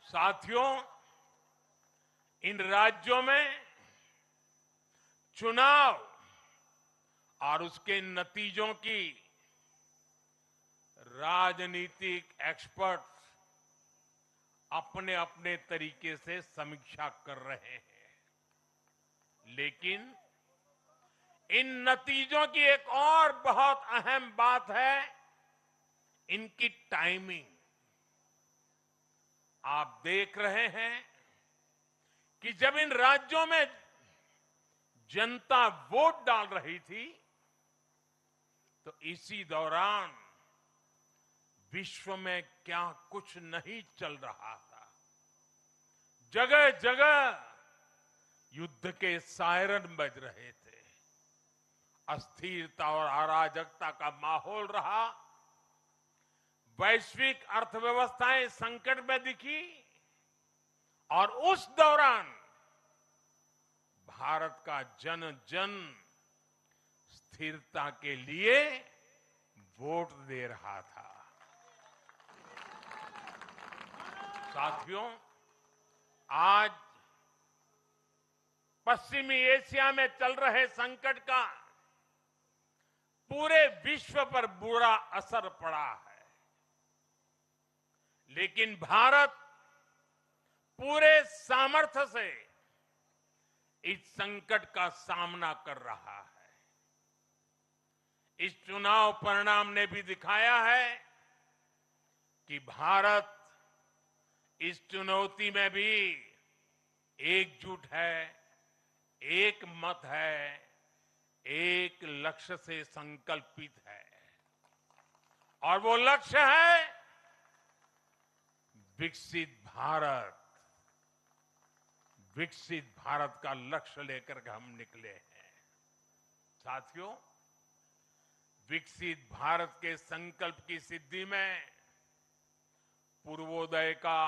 साथियों, इन राज्यों में चुनाव और उसके नतीजों की राजनीतिक एक्सपर्ट्स अपने अपने तरीके से समीक्षा कर रहे हैं, लेकिन इन नतीजों की एक और बहुत अहम बात है इनकी टाइमिंग। आप देख रहे हैं कि जब इन राज्यों में जनता वोट डाल रही थी तो इसी दौरान विश्व में क्या कुछ नहीं चल रहा था। जगह जगह युद्ध के सायरन बज रहे थे, अस्थिरता और अराजकता का माहौल रहा, वैश्विक अर्थव्यवस्थाएं संकट में दिखी और उस दौरान भारत का जन जन स्थिरता के लिए वोट दे रहा था। साथियों, आज पश्चिमी एशिया में चल रहे संकट का पूरे विश्व पर बुरा असर पड़ा है, लेकिन भारत पूरे सामर्थ्य से इस संकट का सामना कर रहा है। इस चुनाव परिणाम ने भी दिखाया है कि भारत इस चुनौती में भी एकजुट है, एक मत है, एक लक्ष्य से संकल्पित है, और वो लक्ष्य है विकसित भारत। विकसित भारत का लक्ष्य लेकर के हम निकले हैं। साथियों, विकसित भारत के संकल्प की सिद्धि में पूर्वोदय का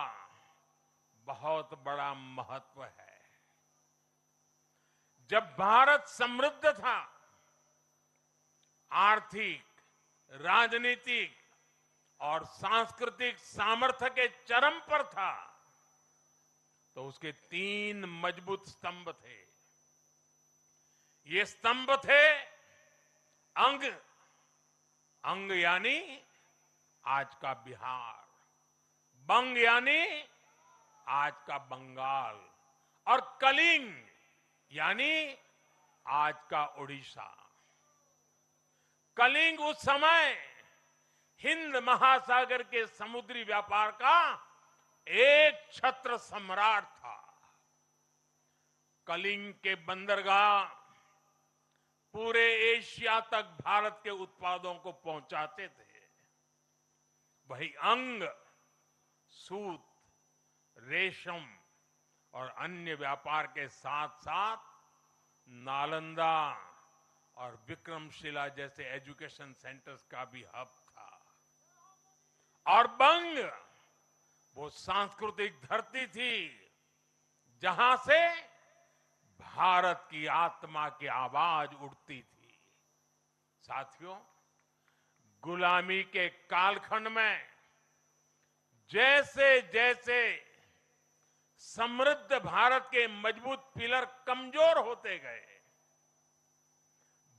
बहुत बड़ा महत्व है। जब भारत समृद्ध था, आर्थिक, राजनीतिक और सांस्कृतिक सामर्थ्य के चरम पर था, तो उसके 3 मजबूत स्तंभ थे। ये स्तंभ थे अंग, अंग यानी आज का बिहार, बंग यानी आज का बंगाल, और कलिंग यानी आज का उड़ीसा। कलिंग उस समय हिंद महासागर के समुद्री व्यापार का एक छत्र सम्राट था। कलिंग के बंदरगाह पूरे एशिया तक भारत के उत्पादों को पहुंचाते थे। वही अंग सूत, रेशम और अन्य व्यापार के साथ साथ नालंदा और विक्रमशिला जैसे एजुकेशन सेंटर्स का भी हब था। और बंग वो सांस्कृतिक धरती थी जहां से भारत की आत्मा की आवाज उठती थी। साथियों, गुलामी के कालखंड में जैसे जैसे समृद्ध भारत के मजबूत पिलर कमजोर होते गए,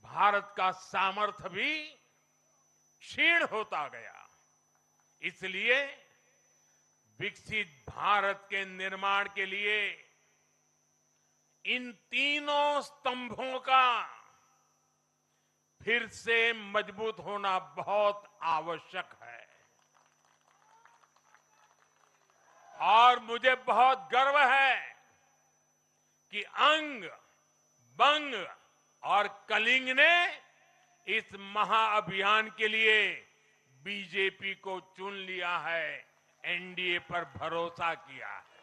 भारत का सामर्थ्य भी क्षीण होता गया। इसलिए विकसित भारत के निर्माण के लिए इन तीनों स्तंभों का फिर से मजबूत होना बहुत आवश्यक है। और मुझे बहुत गर्व है कि अंग, बंग और कलिंग ने इस महाअभियान के लिए बीजेपी को चुन लिया है, एनडीए पर भरोसा किया है।